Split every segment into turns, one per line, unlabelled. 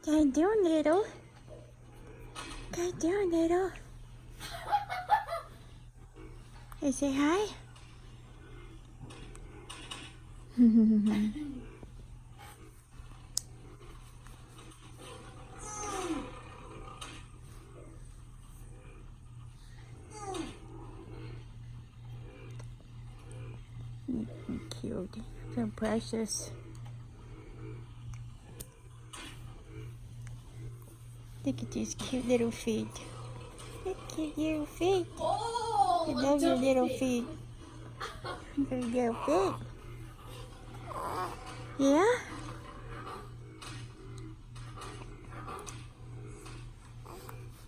How you doing, little? How you doing, little? Hey, say hi. Cute. So precious. Look at these cute little feet. Look at your little feet. I love your little feet. Your little feet. Yeah?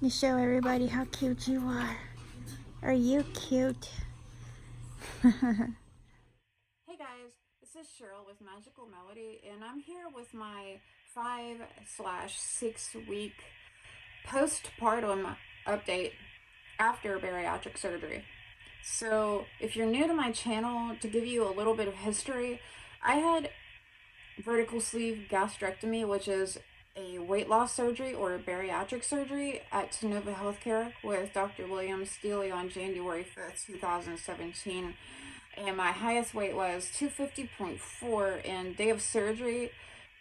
You show everybody how cute you are. Are you cute?
Hey guys, this is Cheryl with Magical Melody, and I'm here with my 5/6 week postpartum update after bariatric surgery. So if you're new to my channel, to give you a little bit of history, I had vertical sleeve gastrectomy, which is a weight loss surgery or a bariatric surgery at Tenova Healthcare with Dr. William Steele on January 5th, 2017. And my highest weight was 250.4, and day of surgery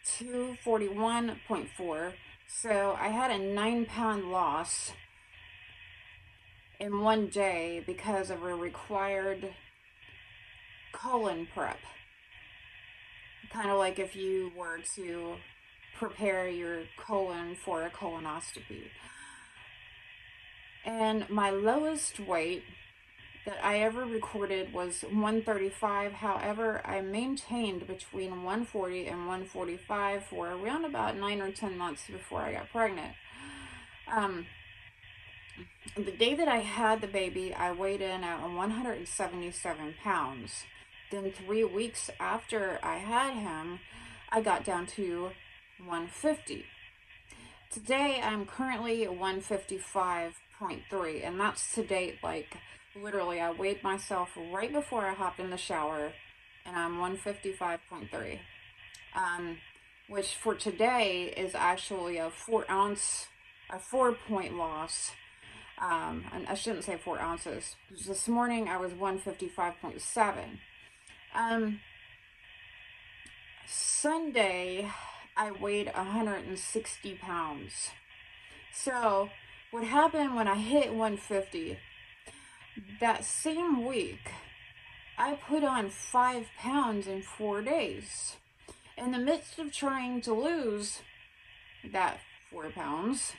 241.4. So I had a 9-pound loss in one day because of a required colon prep. Kind of like if you were to prepare your colon for a colonoscopy. And my lowest weight that I ever recorded was 135. However, I maintained between 140 and 145 for around about 9 or 10 months before I got pregnant. The day that I had the baby, I weighed in at 177 pounds. Then 3 weeks after I had him, I got down to 150. Today, I'm currently 155.3, and that's to date. Like, literally, I weighed myself right before I hopped in the shower, and I'm 155.3. Which for today is actually a 4-point loss. And I shouldn't say 4 ounces. This morning I was 155.7. Sunday I weighed 160 pounds. So what happened when I hit 150, that same week I put on 5 pounds in 4 days. In the midst of trying to lose that 5 pounds,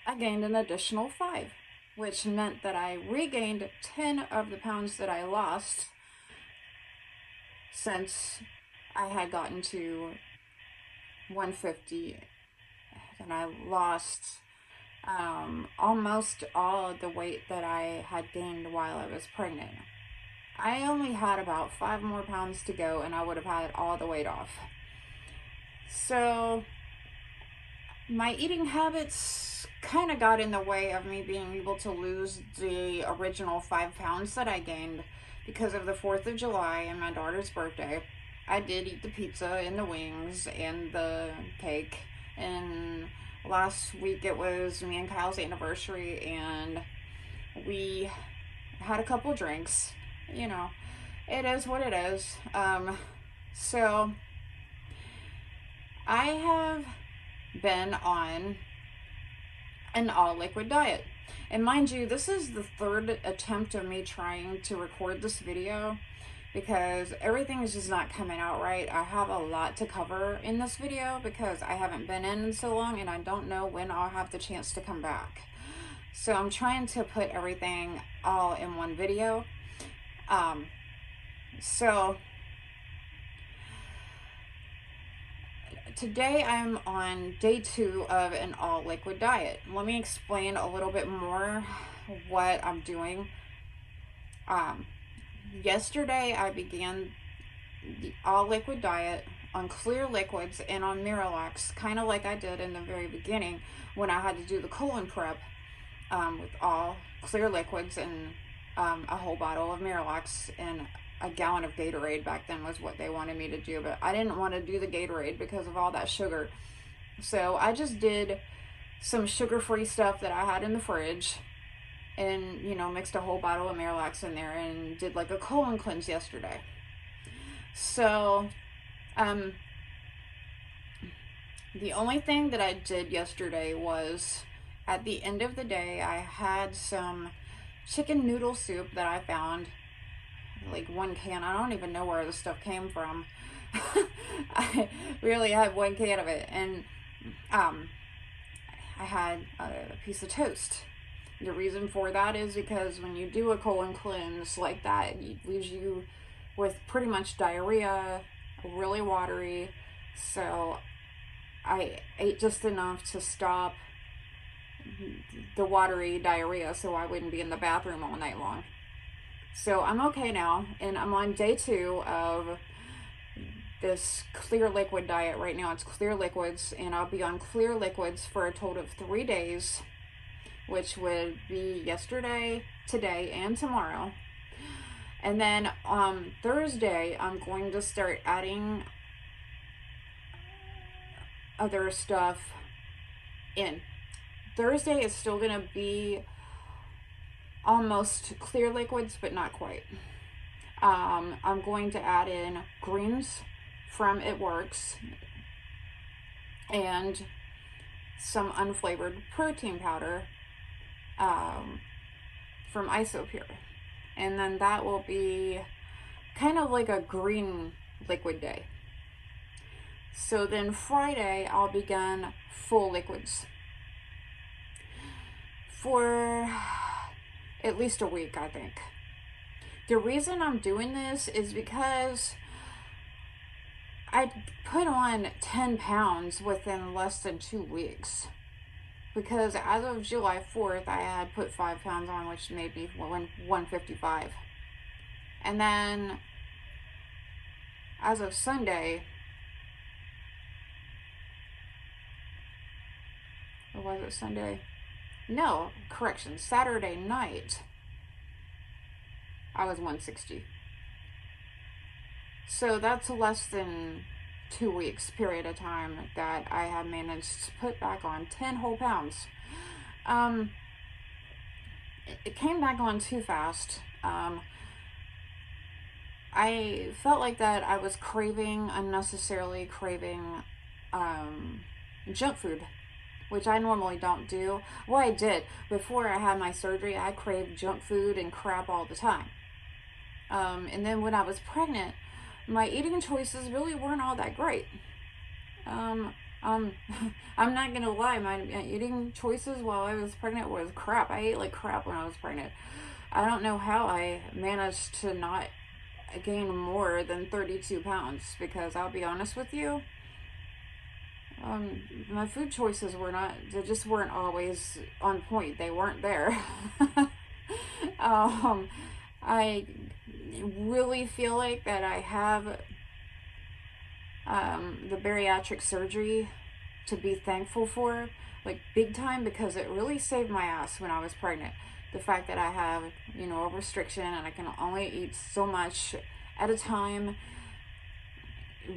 I gained an additional 5, which meant that I regained 10 of the pounds that I lost since I had gotten to 150, and I lost almost all of the weight that I had gained while I was pregnant. I only had about 5 more pounds to go, and I would have had all the weight off. So my eating habits kind of got in the way of me being able to lose the original 5 pounds that I gained because of the 4th of July and my daughter's birthday. I did eat the pizza and the wings and the cake, and last week it was me and Kyle's anniversary, and we had a couple drinks. You know, it is what it is. So I have been on an all liquid diet, and mind you, this is the 3rd attempt of me trying to record this video because everything is just not coming out right. I have a lot to cover in this video because I haven't been in so long, and I don't know when I'll have the chance to come back. So I'm trying to put everything all in one video. So today I'm on day 2 of an all liquid diet. Let me explain a little bit more what I'm doing. Yesterday I began the all liquid diet on clear liquids and on Miralax, kind of like I did in the very beginning when I had to do the colon prep, with all clear liquids and a whole bottle of Miralax and a gallon of Gatorade back then was what they wanted me to do, but I didn't want to do the Gatorade because of all that sugar. So I just did some sugar-free stuff that I had in the fridge, and, you know, mixed a whole bottle of Miralax in there and did like a colon cleanse yesterday. So, the only thing that I did yesterday was, at the end of the day, I had some chicken noodle soup that I found, like 1 can. I don't even know where the stuff came from. I really had 1 can of it, and I had a piece of toast. The reason for that is because when you do a colon cleanse like that, it leaves you with pretty much diarrhea, really watery. So I ate just enough to stop the watery diarrhea so I wouldn't be in the bathroom all night long. So I'm okay now, and I'm on day 2 of this clear liquid diet. Right now it's clear liquids, and I'll be on clear liquids for a total of 3 days, which would be yesterday, today, and tomorrow. And then on Thursday, I'm going to start adding other stuff in. Thursday is still going to be almost clear liquids, but not quite. I'm going to add in greens from It Works and some unflavored protein powder from Isopure. And then that will be kind of like a green liquid day. So then Friday, I'll begin full liquids for at least a week, I think. The reason I'm doing this is because I put on 10 pounds within less than 2 weeks. Because as of July 4th, I had put 5 pounds on, which made me 155. And then, as of Sunday, or was it Sunday? No, correction, Saturday night, I was 160. So that's less than 2 weeks period of time that I have managed to put back on 10 whole pounds. It came back on too fast. I felt like that I was unnecessarily craving junk food, which I normally don't do. Well, I did. Before I had my surgery, I craved junk food and crap all the time. And then when I was pregnant, my eating choices really weren't all that great. I'm not gonna lie, my eating choices while I was pregnant was crap. I ate like crap when I was pregnant. I don't know how I managed to not gain more than 32 pounds, because I'll be honest with you, my food choices they just weren't always on point. They weren't there. I really feel like that I have the bariatric surgery to be thankful for, like big time, because it really saved my ass when I was pregnant. The fact that I have, a restriction and I can only eat so much at a time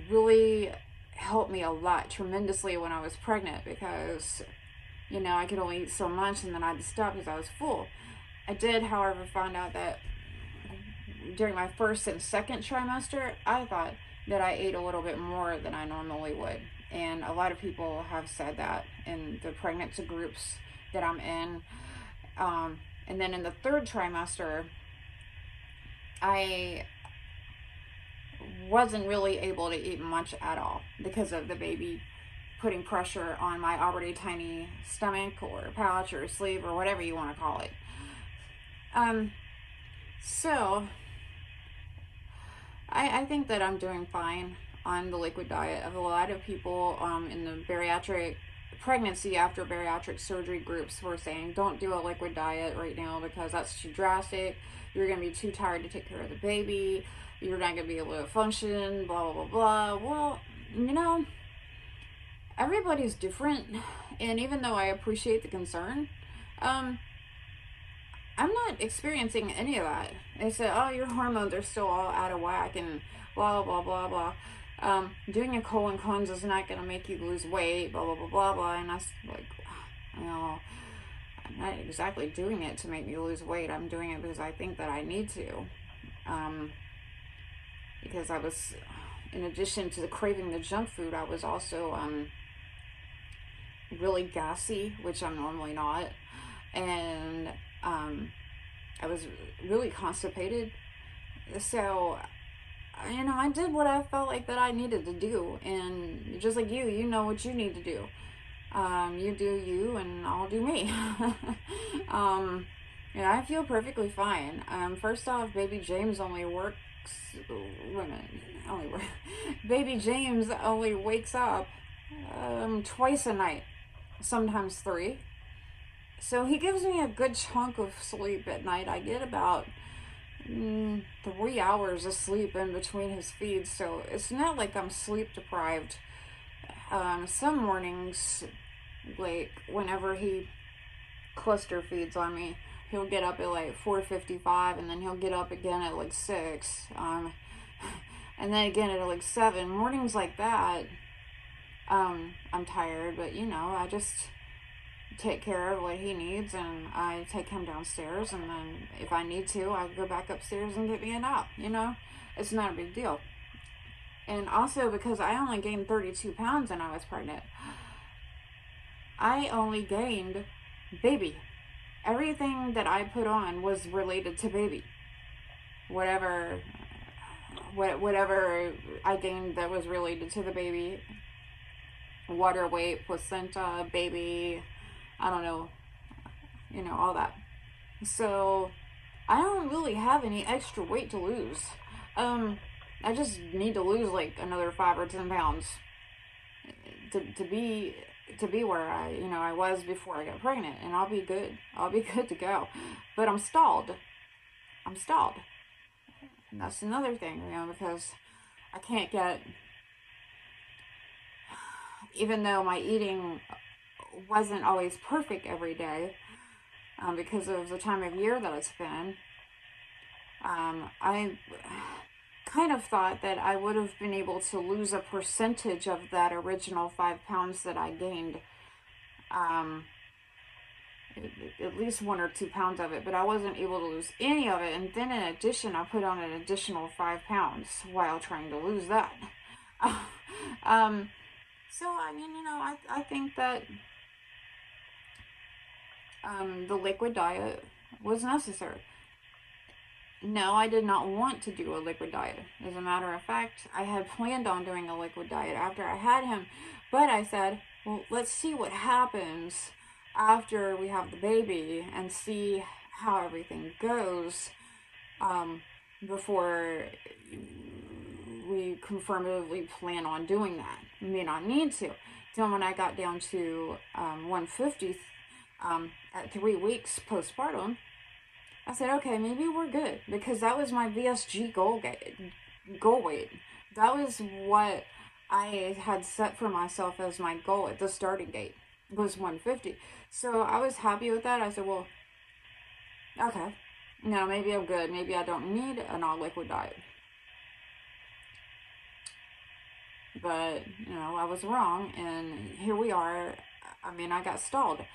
really helped me a lot, tremendously, when I was pregnant, because, I could only eat so much and then I had to stop because I was full. I did, however, find out that during my first and second trimester, I thought that I ate a little bit more than I normally would. And a lot of people have said that in the pregnancy groups that I'm in. And then in the third trimester, I wasn't really able to eat much at all because of the baby putting pressure on my already tiny stomach or pouch or sleeve or whatever you want to call it. So I think that I'm doing fine on the liquid diet. Of a lot of people in the bariatric pregnancy after bariatric surgery groups were saying, don't do a liquid diet right now because that's too drastic. You're going to be too tired to take care of the baby. You're not going to be able to function, blah, blah, blah, blah. Well, everybody's different. And even though I appreciate the concern, I'm not experiencing any of that. They said, oh, your hormones are still all out of whack and blah, blah, blah, blah. Doing a colon cleanse is not going to make you lose weight, blah, blah, blah, blah, blah. And I was like, you know, I'm not exactly doing it to make me lose weight. I'm doing it because I think that I need to. Because I was, in addition to craving the junk food, I was also really gassy, which I'm normally not. And I was really constipated. So, you know, I did what I felt like that I needed to do. And just like you know what you need to do. You do you, and I'll do me. Yeah, I feel perfectly fine. First off, baby James only works. Baby James only wakes up twice a night, sometimes 3. So he gives me a good chunk of sleep at night. I get about 3 hours of sleep in between his feeds, so it's not like I'm sleep deprived. Some mornings, like whenever he cluster feeds on me, he'll get up at like 4:55, and then he'll get up again at like 6, and then again at like 7. Mornings like that, I'm tired, but you know, I just take care of what he needs, and I take him downstairs, and then if I need to, I go back upstairs and get me a nap. You know, it's not a big deal. And also, because I only gained 32 pounds when I was pregnant, I only gained baby. Everything that I put on was related to baby. Whatever I gained that was related to the baby. Water weight, placenta, baby, I don't know, you know, all that. So I don't really have any extra weight to lose. I just need to lose like another 5 or 10 pounds to be where I was before I got pregnant, and I'll be good. I'll be good to go. But I'm stalled. And that's another thing, because I can't get, even though my eating wasn't always perfect every day, because of the time of year that it's been, I kind of thought that I would have been able to lose a percentage of that original 5 pounds that I gained, at least 1 or 2 pounds of it, but I wasn't able to lose any of it. And then in addition, I put on an additional 5 pounds while trying to lose that. So I mean, I think that the liquid diet was necessary. No, I did not want to do a liquid diet. As a matter of fact, I had planned on doing a liquid diet after I had him, but I said, well, let's see what happens after we have the baby and see how everything goes before we confirmatively plan on doing that. We may not need to. Then when I got down to 150 at 3 weeks postpartum, I said, okay, maybe we're good, because that was my VSG goal weight. That was what I had set for myself as my goal at the starting gate, was 150. So I was happy with that. I said, well, okay, maybe I'm good. Maybe I don't need an all-liquid diet. But, I was wrong, and here we are. I mean, I got stalled.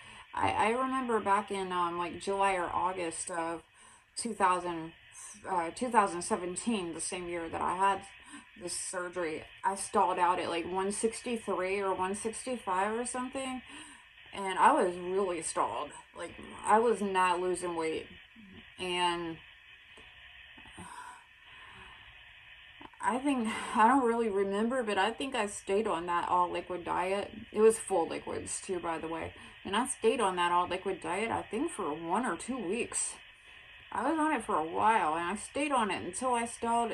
I remember back in like July or August of 2017, the same year that I had this surgery, I stalled out at like 163 or 165 or something, and I was really stalled. Like, I was not losing weight, and I don't really remember, but I think I stayed on that all liquid diet. It was full liquids too, by the way. And I stayed on that all liquid diet, I think, for 1 or 2 weeks. I was on it for a while, and I stayed on it until I stalled,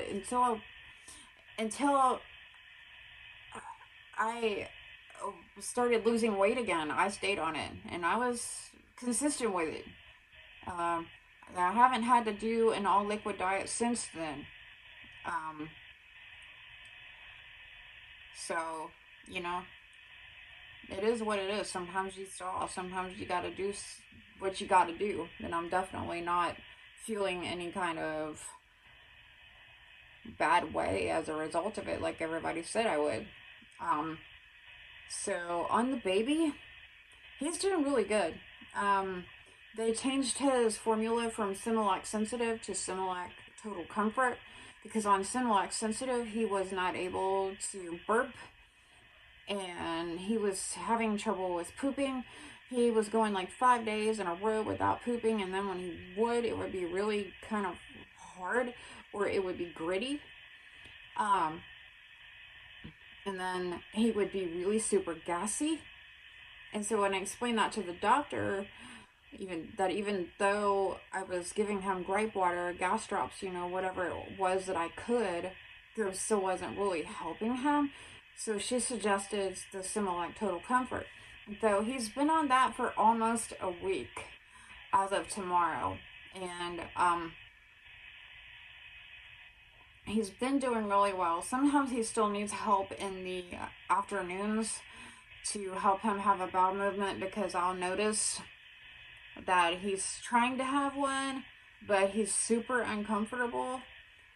until I started losing weight again. I stayed on it, and I was consistent with it. I haven't had to do an all liquid diet since then. So, it is what it is. Sometimes you stall. Sometimes you got to do what you got to do. And I'm definitely not feeling any kind of bad way as a result of it, like everybody said I would. Um, so on the baby, he's doing really good. Um, they changed his formula from Similac Sensitive to Similac Total Comfort because on Similac Sensitive he was not able to burp and he was having trouble with pooping. He was going like 5 days in a row without pooping, and then when he would, it would be really kind of hard or it would be gritty. Um, and then he would be really super gassy. And so when I explained that to the doctor, even though I was giving him gripe water, gas drops, whatever it was that I could, there still wasn't really helping him. So she suggested the Similac Total Comfort. Though he's been on that for almost a week as of tomorrow. And he's been doing really well. Sometimes he still needs help in the afternoons to help him have a bowel movement because I'll notice that he's trying to have one, but he's super uncomfortable.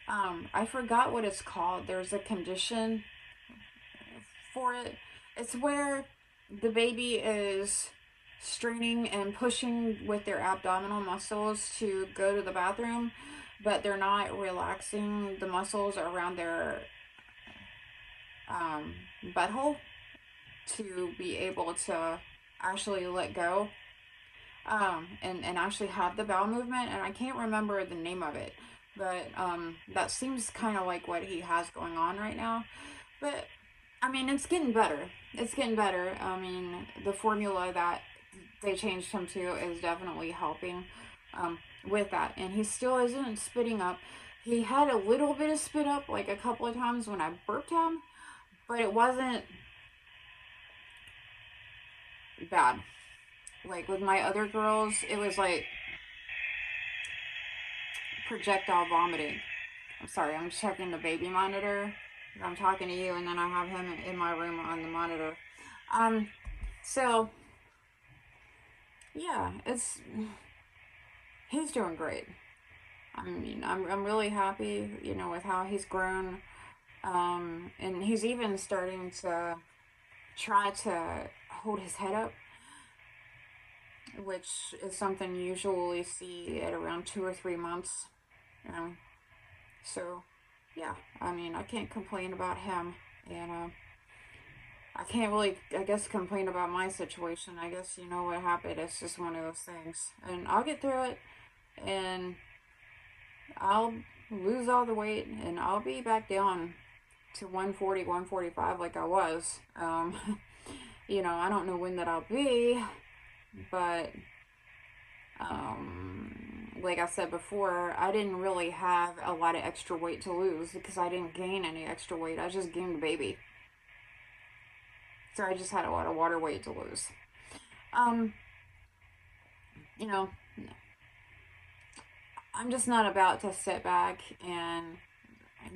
I forgot what it's called. There's a condition for it. It's where the baby is straining and pushing with their abdominal muscles to go to the bathroom, but they're not relaxing the muscles around their butthole to be able to actually let go and actually have the bowel movement. And I can't remember the name of it, but that seems kind of like what he has going on right now. But I mean, it's getting better. It's getting better. I mean, the formula that they changed him to is definitely helping with that. And he still isn't spitting up. He had a little bit of spit up like a couple of times when I burped him, but it wasn't bad. Like with my other girls, it was like projectile vomiting. I'm sorry, I'm checking the baby monitor. I'm talking to you, and then I have him in my room on the monitor. So yeah, he's doing great. I mean, I'm really happy, with how he's grown. And he's even starting to try to hold his head up, which is something you usually see at around 2 or 3 months. So yeah, I mean, I can't complain about him, and I can't really, I guess, complain about my situation. I guess what happened. It's just one of those things, and I'll get through it, and I'll lose all the weight, and I'll be back down to 140, 145 like I was. I don't know when that I'll be, but like I said before, I didn't really have a lot of extra weight to lose because I didn't gain any extra weight. I just gained baby. So I just had a lot of water weight to lose. I'm just not about to sit back and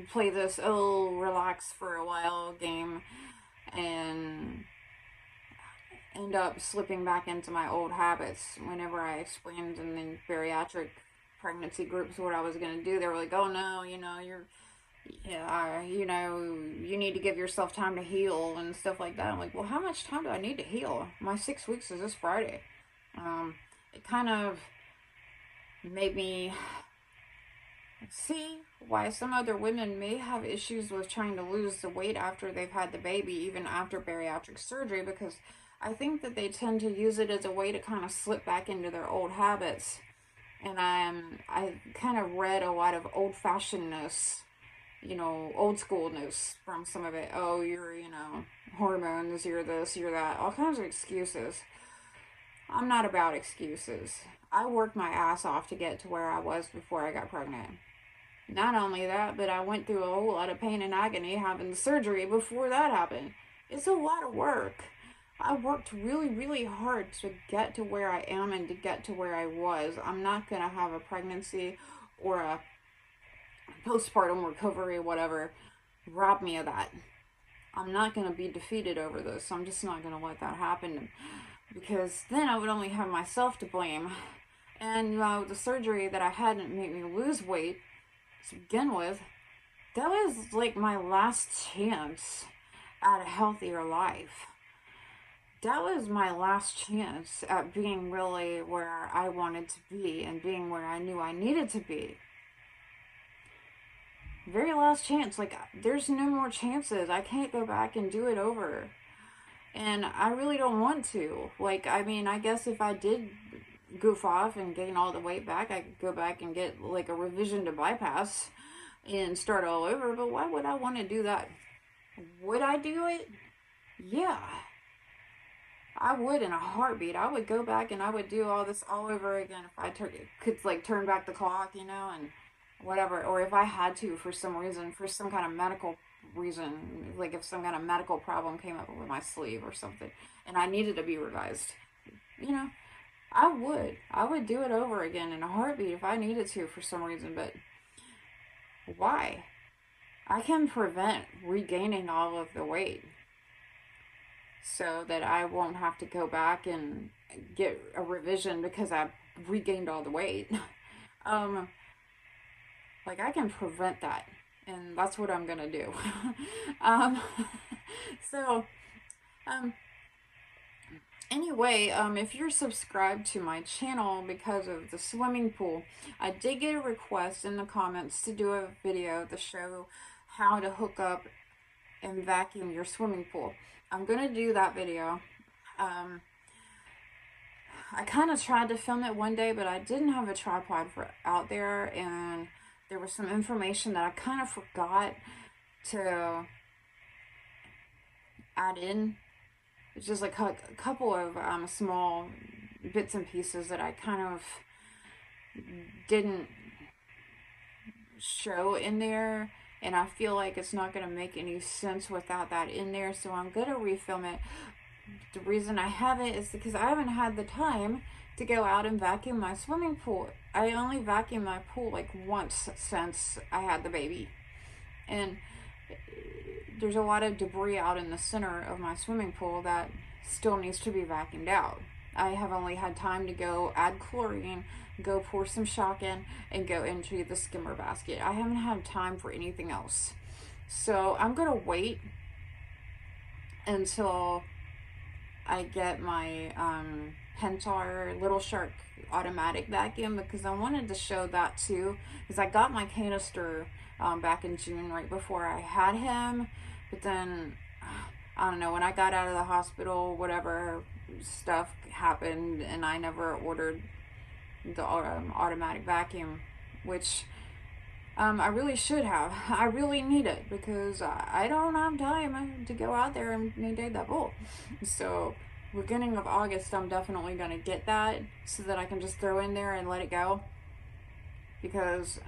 play this relax for a while game and end up slipping back into my old habits. Whenever I explained in the bariatric pregnancy groups what I was going to do, they were like, oh no, you need to give yourself time to heal and stuff like that. I'm like, well, how much time do I need to heal? My 6 weeks is this Friday. It kind of made me see why some other women may have issues with trying to lose the weight after they've had the baby, even after bariatric surgery, because I think that they tend to use it as a way to kind of slip back into their old habits. And I kind of read a lot of old-fashionedness, old schoolness from some of it. Oh, you're, hormones, you're this, you're that, all kinds of excuses. I'm not about excuses. I worked my ass off to get to where I was before I got pregnant. Not only that, but I went through a whole lot of pain and agony having the surgery before that happened. It's a lot of work. I worked really, really hard to get to where I am and to get to where I was. I'm not going to have a pregnancy or a postpartum recovery, whatever, rob me of that. I'm not going to be defeated over this. I'm just not going to let that happen, because then I would only have myself to blame. And the surgery that I had didn't make me lose weight to begin with. That was like my last chance at a healthier life. That was my last chance at being really where I wanted to be and being where I knew I needed to be. Very last chance. Like, there's no more chances. I can't go back and do it over. And I really don't want to. Like, I mean, I guess if I did goof off and gain all the weight back, I could go back and get like a revision to bypass and start all over. But why would I want to do that? Would I do it? Yeah, I would in a heartbeat. I would go back and I would do all this all over again if I could like turn back the clock, you know, and whatever. Or if I had to for some reason, for some kind of medical reason, like if some kind of medical problem came up with my sleeve or something and I needed to be revised, you know, I would do it over again in a heartbeat if I needed to for some reason. But why? I can prevent regaining all of the weight so that I won't have to go back and get a revision because I regained all the weight. Like, I can prevent that, and that's what I'm gonna do. So, anyway, if you're subscribed to my channel because of the swimming pool, I did get a request in the comments to do a video to show how to hook up and vacuum your swimming pool. I'm gonna do that video. I kind of tried to film it one day, but I didn't have a tripod out there, and there was some information that I kind of forgot to add in. It's just like a couple of small bits and pieces that I kind of didn't show in there, and I feel like it's not going to make any sense without that in there, so I'm going to refilm it. The reason I haven't is because I haven't had the time to go out and vacuum my swimming pool. I only vacuumed my pool like once since I had the baby, and there's a lot of debris out in the center of my swimming pool that still needs to be vacuumed out. I have only had time to go add chlorine, go pour some shock in, and go into the skimmer basket. I haven't had time for anything else. So I'm going to wait until I get my Pentar Little Shark automatic vacuum, because I wanted to show that too, because I got my canister back in June right before I had him, but then I don't know, when I got out of the hospital, whatever stuff happened, and I never ordered the automatic vacuum, which I really should have. I really need it because I don't have time to go out there and maintain that pool. So beginning of August, I'm definitely going to get that so that I can just throw in there and let it go, because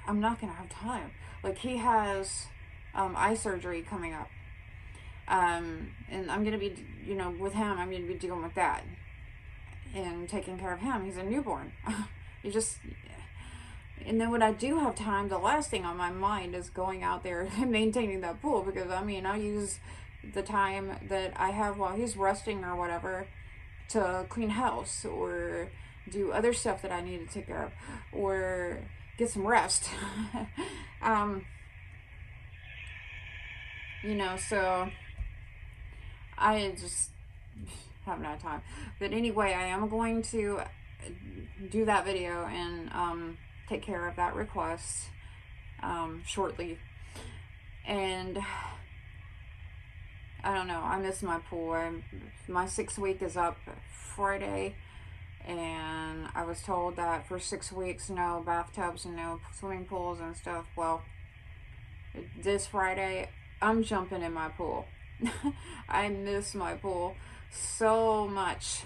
I'm not going to have time. Like, he has eye surgery coming up. And I'm going to be, you know, with him, I'm going to be dealing with that and taking care of him. He's a newborn. You just... And then when I do have time, the last thing on my mind is going out there and maintaining that pool, because I mean, I use the time that I have while he's resting or whatever to clean house or do other stuff that I need to take care of or get some rest. You know, so I just haven't had time. But anyway, I am going to do that video and take care of that request shortly. And I don't know, I miss my pool. My 6th week is up Friday, and I was told that for 6 weeks no bathtubs and no swimming pools and stuff. Well, this Friday I'm jumping in my pool. I miss my pool so much.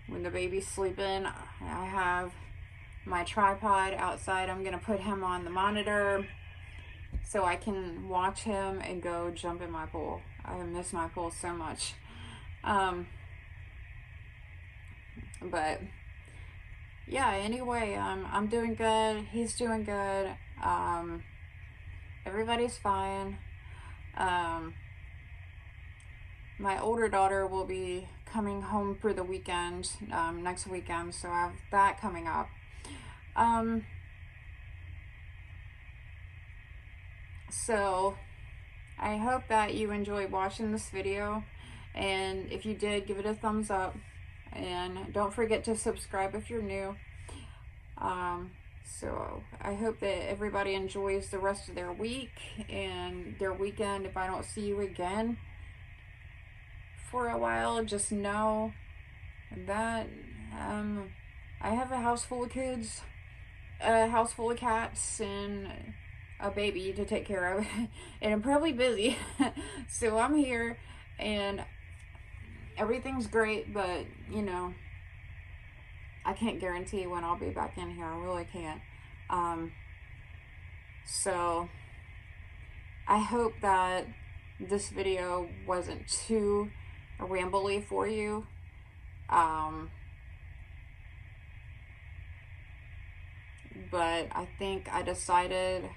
When the baby's sleeping, I have my tripod outside. I'm gonna put him on the monitor so I can watch him and go jump in my pool. I miss my pool so much. But yeah, anyway, I'm doing good. He's doing good. Everybody's fine. My older daughter will be coming home for the weekend, next weekend, so I have that coming up. So I hope that you enjoyed watching this video, and if you did, give it a thumbs up, and don't forget to subscribe if you're new. So I hope that everybody enjoys the rest of their week and their weekend. If I don't see you again for a while, just know that I have a house full of kids, a house full of cats, and a baby to take care of, and I'm probably busy. So I'm here, and everything's great, but you know, I can't guarantee when I'll be back in here. I really can't. So I hope that this video wasn't too rambly for you. But I think I decided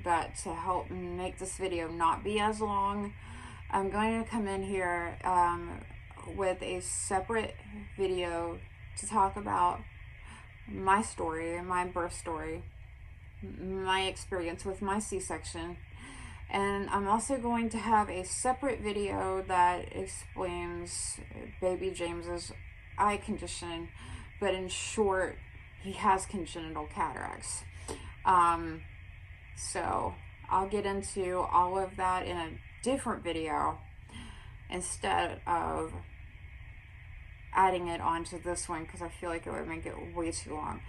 that to help make this video not be as long, I'm going to come in here with a separate video to talk about my story, my birth story, my experience with my C-section. And I'm also going to have a separate video that explains baby James's eye condition, but in short, he has congenital cataracts. So I'll get into all of that in a different video instead of adding it onto this one, because I feel like it would make it way too long.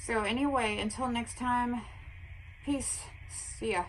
So anyway, until next time, peace. See ya.